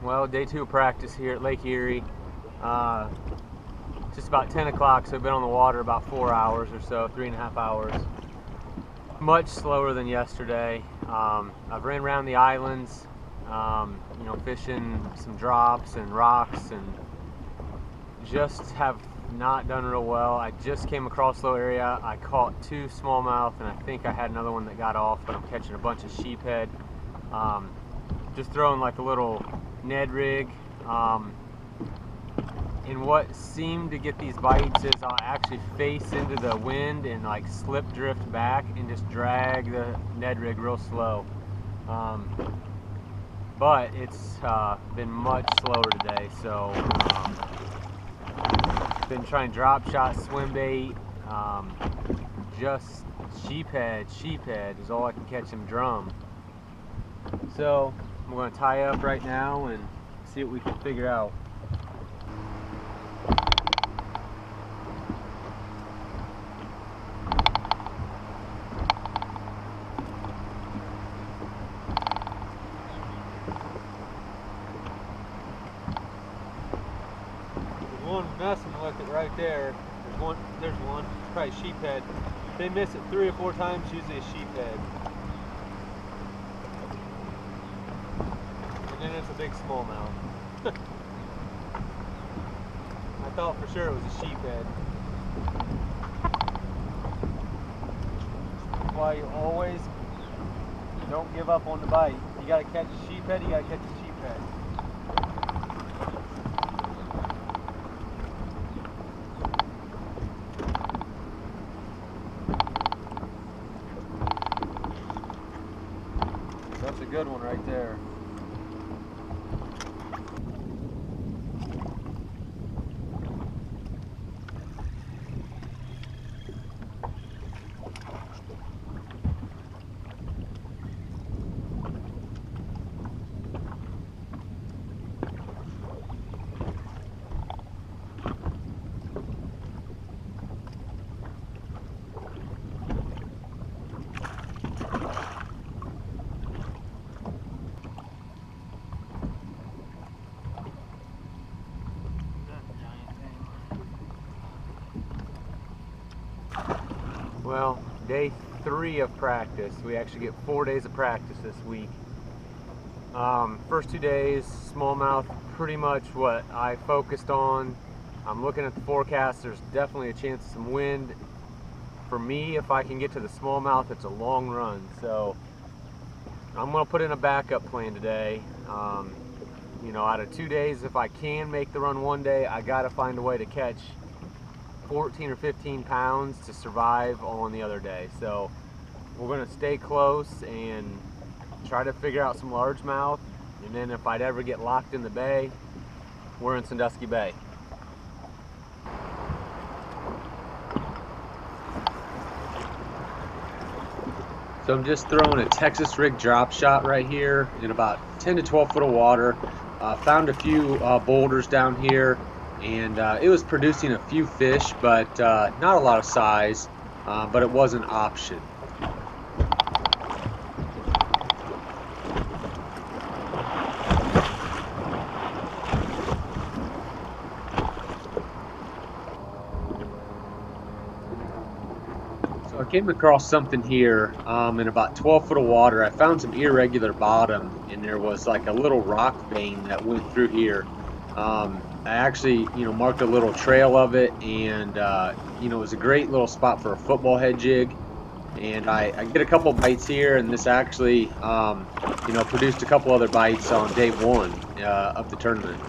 Well, day 2 of practice here at Lake Erie. Just about 10 o'clock, so I've been on the water about 4 hours or so, 3.5 hours. Much slower than yesterday. I've ran around the islands, fishing some drops and rocks, and just have not done real well. I just came across low area. I caught 2 smallmouth, and I think I had another one that got off, but I'm catching a bunch of sheephead. Just throwing like a little Ned rig. And what seemed to get these bites is I'll actually face into the wind and like slip drift back and just drag the Ned rig real slow. But it's been much slower today, so been trying drop shot, swim bait, just sheephead is all I can catch him drum. So I'm going to tie up right now and see what we can figure out. There's one messing with it right there. There's one. It's probably sheephead. If they miss it 3 or 4 times, usually a sheephead. And then it's a big smallmouth. I thought for sure it was a sheephead. That's why you always don't give up on the bite. You gotta catch a sheephead, you gotta catch a sheephead. That's a good one right there. Well, day 3 of practice. We actually get 4 days of practice this week. First 2 days, smallmouth, pretty much what I focused on. I'm looking at the forecast. There's definitely a chance of some wind. For me, if I can get to the smallmouth, it's a long run. So I'm going to put in a backup plan today. Out of 2 days, if I can make the run one day, I got to find a way to catch 14 or 15 pounds to survive on the other day. So we're going to stay close and try to figure out some largemouth, and then if I'd ever get locked in the bay, we're in Sandusky Bay. So I'm just throwing a Texas rig drop shot right here in about 10 to 12 foot of water. Found a few boulders down here, and it was producing a few fish, but not a lot of size, but it was an option. So I came across something here in about 12 foot of water. I found some irregular bottom, and there was like a little rock vein that went through here. I actually, marked a little trail of it, and it was a great little spot for a football head jig. And I get a couple bites here, and this actually, produced a couple other bites on day 1 of the tournament.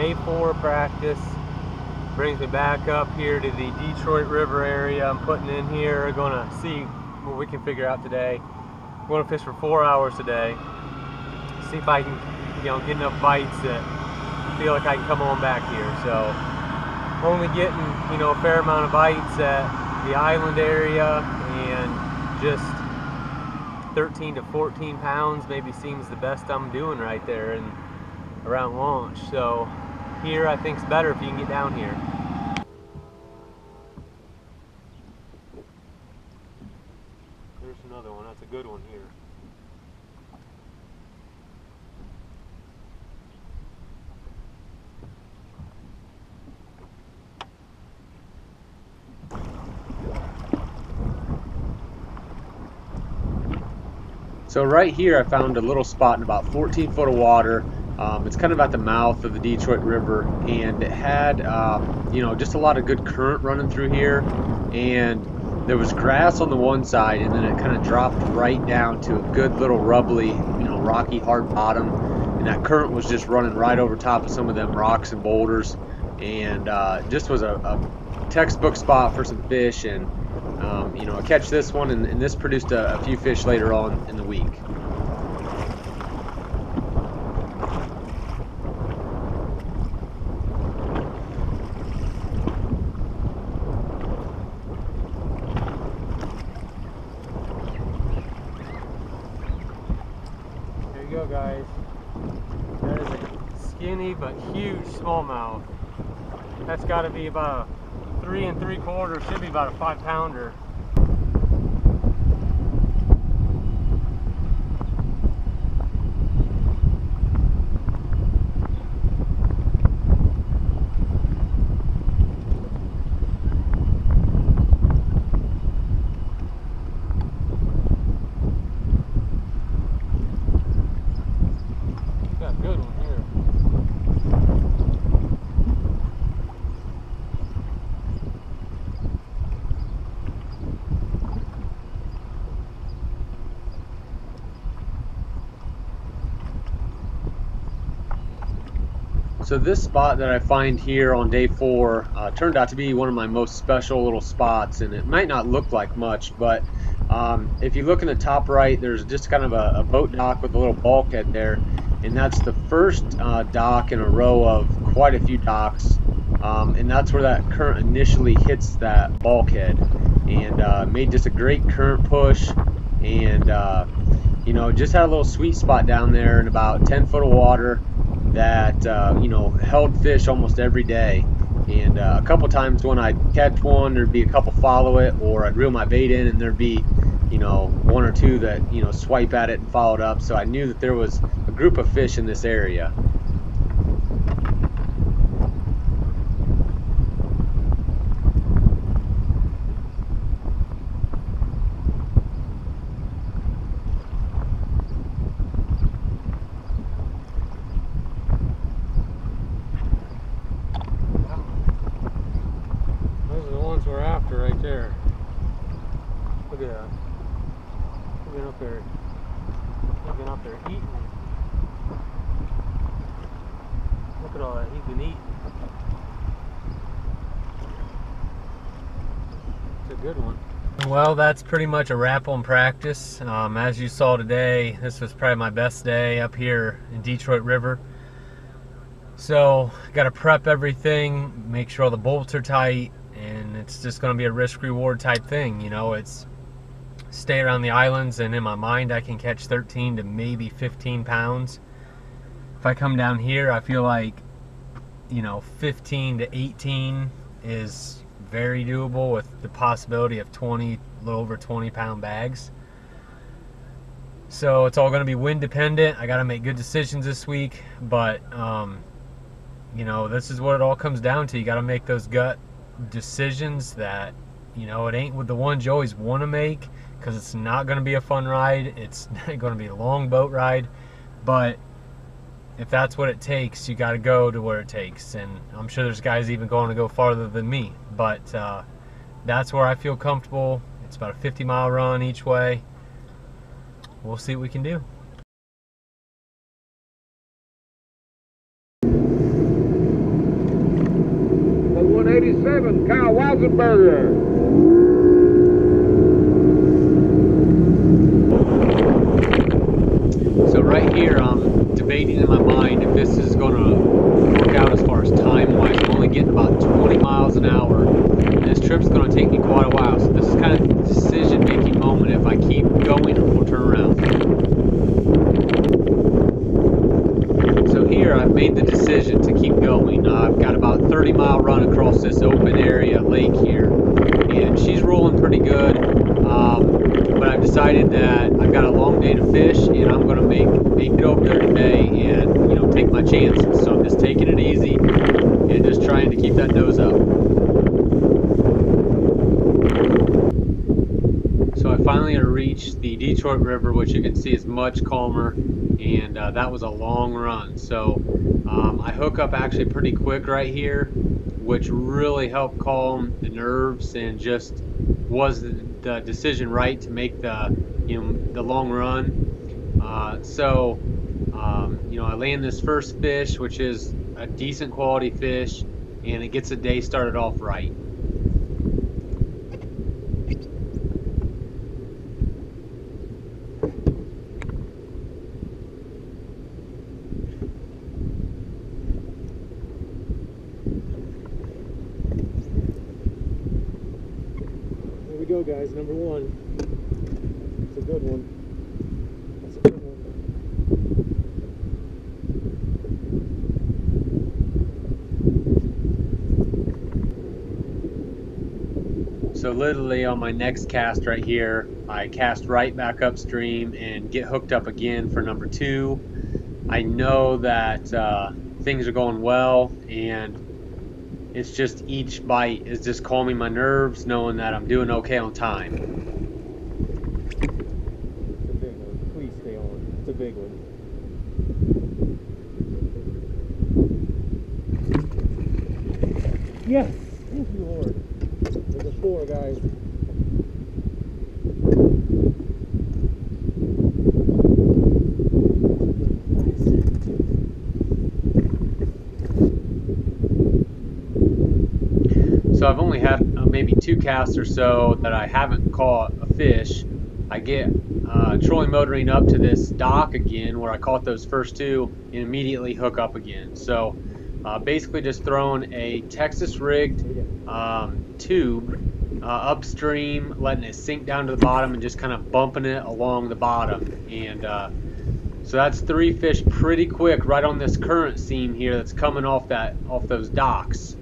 day 4 of practice. Brings me back up here to the Detroit River area. I'm putting in here, gonna see what we can figure out today. I'm gonna fish for 4 hours today. See if I can, get enough bites that I feel like I can come on back here. So only getting, a fair amount of bites at the island area, and just 13 to 14 pounds maybe seems the best I'm doing right there and around launch. So here I think it's better if you can get down here. There's another one. That's a good one here. So right here I found a little spot in about 14 foot of water. It's kind of at the mouth of the Detroit River, and it had just a lot of good current running through here, and there was grass on the one side, and then it kind of dropped right down to a good little rubbly, rocky hard bottom, and that current was just running right over top of some of them rocks and boulders, and just was a textbook spot for some fish. And I catch this one, and this produced a few fish later on in the week. There you go, guys. That is a skinny but huge smallmouth. That's got to be about a 3 3/4, should be about a 5-pounder. Got a good one here. So this spot that I find here on day 4 turned out to be one of my most special little spots, and it might not look like much, but if you look in the top right, there's just kind of a boat dock with a little bulkhead there, and that's the first dock in a row of quite a few docks, and that's where that current initially hits that bulkhead, and made just a great current push, and just had a little sweet spot down there in about 10 foot of water that held fish almost every day. And a couple times when I'd catch one, there'd be a couple follow it, or I'd reel my bait in and there'd be 1 or 2 that swipe at it and follow it up. So I knew that there was a group of fish in this area. We're after right there. Look at that. Looking up there eating. Look at all that he's been eating. It's a good one. Well, that's pretty much a wrap on practice. As you saw today, this was probably my best day up here in Detroit River. So, got to prep everything, make sure all the bolts are tight, and it's just going to be a risk-reward type thing. It's stay around the islands, and in my mind I can catch 13 to maybe 15 pounds. If I come down here, I feel like 15 to 18 is very doable, with the possibility of 20, a little over 20-pound bags. So it's all going to be wind dependent. I got to make good decisions this week, but this is what it all comes down to. You got to make those gut decisions that it ain't with the ones you always want to make, because it's not going to be a fun ride. It's not going to be a long boat ride, but if that's what it takes, you got to go to where it takes. And I'm sure there's guys even going to go farther than me, but that's where I feel comfortable. It's about a 50-mile run each way. We'll see what we can do. chicken burger. So right here, I'm debating in my mind if this is going to work out as far as time-wise. I'm only getting about 20 miles an hour, and this trip's going to take me quite a while. So this is kind of the decision-making moment if I keep going or turn around. So here, I've made the decision to keep going. I've got about a 30-mile run across this open area lake here, and she's rolling pretty good. But I've decided that I've got a long day to fish, and I'm going to make it over there today, and take my chances. So I'm just taking it easy and just trying to keep that nose up. So I finally reached the Detroit River, which you can see is much calmer, and that was a long run. So I hook up actually pretty quick right here, which really helped calm the nerves, and just was the decision right to make the long run. I land this first fish, which is a decent quality fish, and it gets the day started off right. There we go, guys. Number one. It's a good one. That's a good one. So literally on my next cast right here, I cast right back upstream and get hooked up again for number two. I know that things are going well, and it's just each bite is just calming my nerves, knowing that I'm doing okay on time. It's a big one. Please stay on. It's a big one. Yes! Thank you, Lord. There's a 4, guys. So I've only had maybe 2 casts or so that I haven't caught a fish. I get trolling motoring up to this dock again where I caught those first 2 and immediately hook up again. So basically just throwing a Texas rigged tube upstream, letting it sink down to the bottom and just kind of bumping it along the bottom. And so that's 3 fish pretty quick right on this current seam here that's coming off those docks.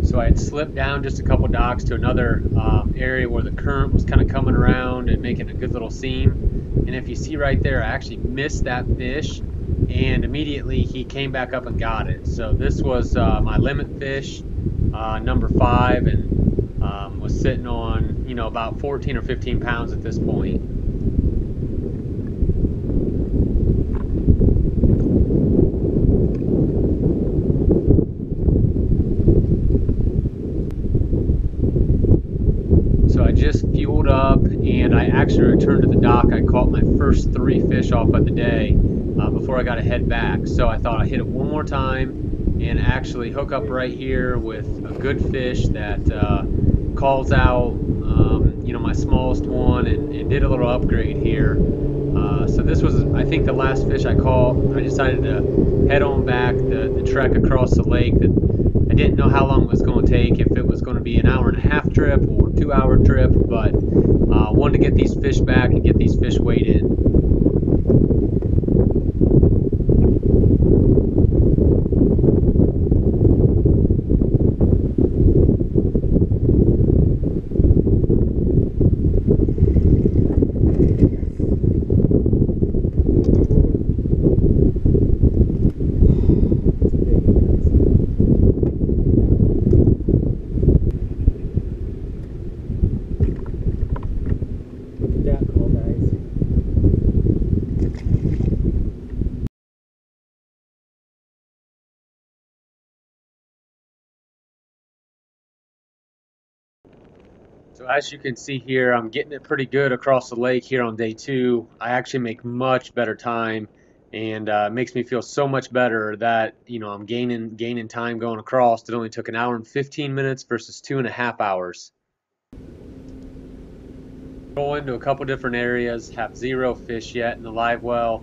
So I had slipped down just a couple docks to another area where the current was kind of coming around and making a good little seam. And if you see right there, I actually missed that fish, and immediately he came back up and got it. So this was my limit fish, number 5, and was sitting on about 14 or 15 pounds at this point. So I just fueled up, and I actually returned to the dock. I caught my first 3 fish off of the day before I got to head back. So I thought I'd hit it one more time and actually hook up right here with a good fish that calls out my smallest one, and did a little upgrade here. So this was, I think, the last fish I caught. I decided to head on back the trek across the lake. That I didn't know how long it was going to take, if it was going to be an 1.5-hour trip or 2-hour trip, but wanted to get these fish back and get these fish weighed in. So as you can see here, I'm getting it pretty good across the lake here on day 2. I actually make much better time, and it makes me feel so much better that I'm gaining time going across. It only took an hour and 15 minutes versus 2.5 hours. Going to a couple different areas, have 0 fish yet in the live well,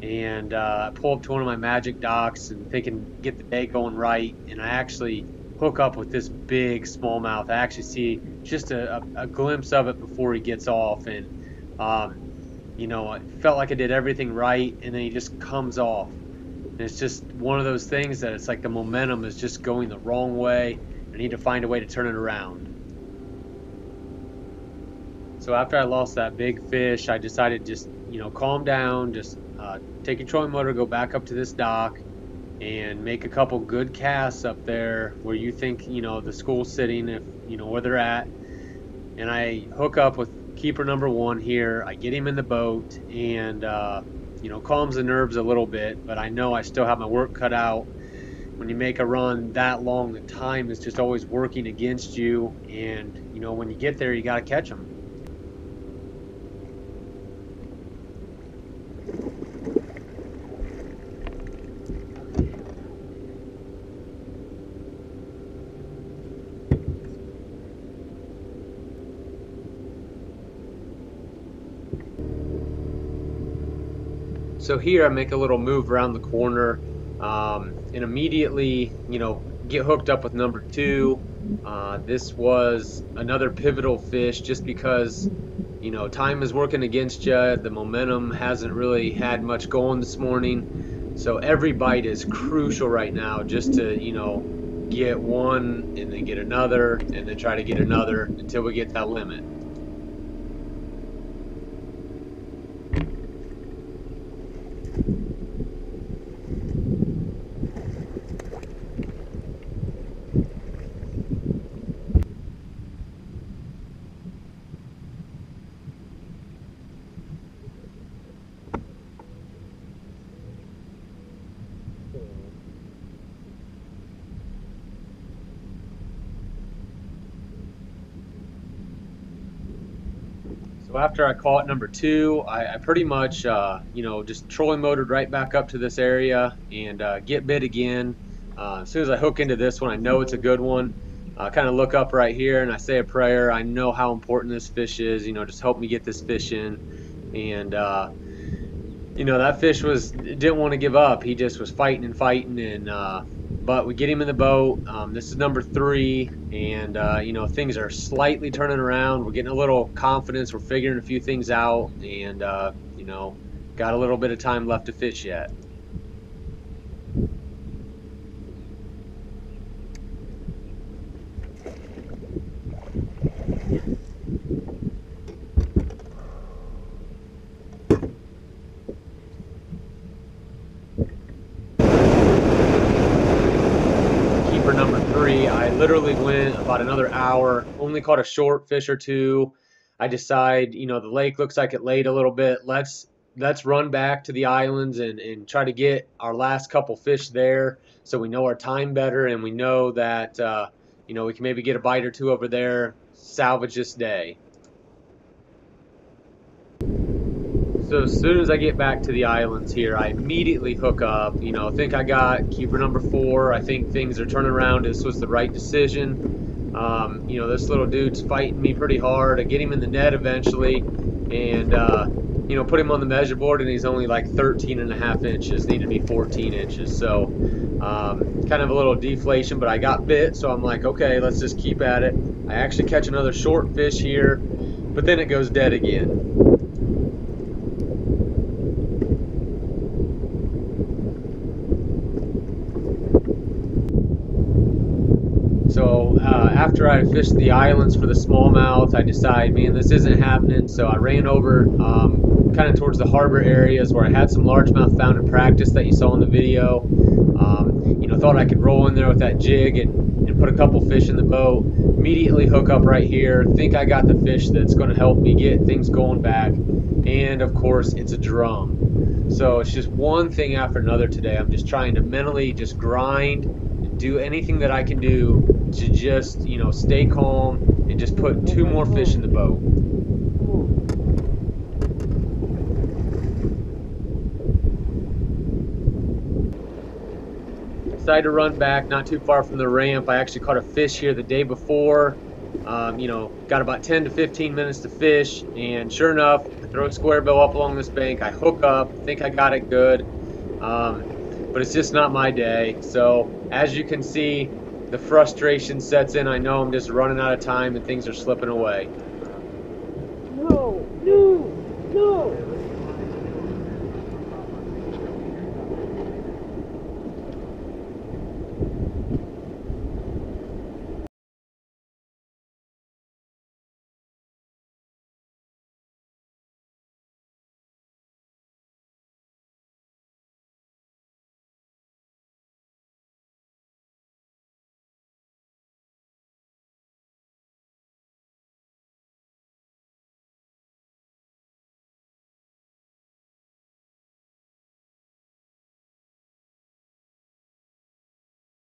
and I pull up to one of my magic docks and thinking get the day going right, and I actually hook up with this big smallmouth. I actually see just a glimpse of it before he gets off, and I felt like I did everything right, and then he just comes off. And it's just one of those things that it's like the momentum is just going the wrong way. I need to find a way to turn it around. So after I lost that big fish, I decided just, calm down, just take your trolling motor, go back up to this dock, and make a couple good casts up there where you think, the school's sitting, if where they're at. And I hook up with keeper number 1 here. I get him in the boat, and calms the nerves a little bit, but I know I still have my work cut out. When you make a run that long, the time is just always working against you, and when you get there, you got to catch them. So here I make a little move around the corner, and immediately, get hooked up with number 2. This was another pivotal fish just because, time is working against you. The momentum hasn't really had much going this morning. So every bite is crucial right now just to, get one and then get another and then try to get another until we get that limit. So after I caught number 2, I pretty much, just trolling motored right back up to this area and get bit again. As soon as I hook into this one, I know it's a good one. I kind of look up right here and I say a prayer. I know how important this fish is. Just help me get this fish in. And that fish didn't want to give up. He just was fighting and fighting, and but we get him in the boat. This is number 3, and things are slightly turning around. We're getting a little confidence. We're figuring a few things out, and got a little bit of time left to fish yet. Number 3, I literally went about another hour, only caught a short fish or 2. I decide, the lake looks like it laid a little bit. Let's run back to the islands and try to get our last couple fish there so we know our time better, and we know that we can maybe get a bite or 2 over there, salvage this day. So as soon as I get back to the islands here, I immediately hook up. I think I got keeper number 4. I think things are turning around. This was the right decision. This little dude's fighting me pretty hard. I get him in the net eventually, and put him on the measure board, and he's only like 13.5 inches. Need to be 14 inches. So kind of a little deflation, but I got bit, so I'm like, okay, let's just keep at it. I actually catch another short fish here, but then it goes dead again. So after I fished the islands for the smallmouth, I decided, man, this isn't happening. So I ran over kind of towards the harbor areas where I had some largemouth found in practice that you saw in the video. Thought I could roll in there with that jig and put a couple fish in the boat. Immediately hook up right here. Think I got the fish that's going to help me get things going back. And of course, it's a drum. So it's just one thing after another today. I'm just trying to mentally just grind and do anything that I can do to just, stay calm and just put 2 more fish in the boat. Decided to run back not too far from the ramp. I actually caught a fish here the day before. You know, got about 10 to 15 minutes to fish, and sure enough, I throw a square bill up along this bank. I hook up, think I got it good, but it's just not my day. So as you can see, the frustration sets in. I know I'm just running out of time and things are slipping away. No, no, no.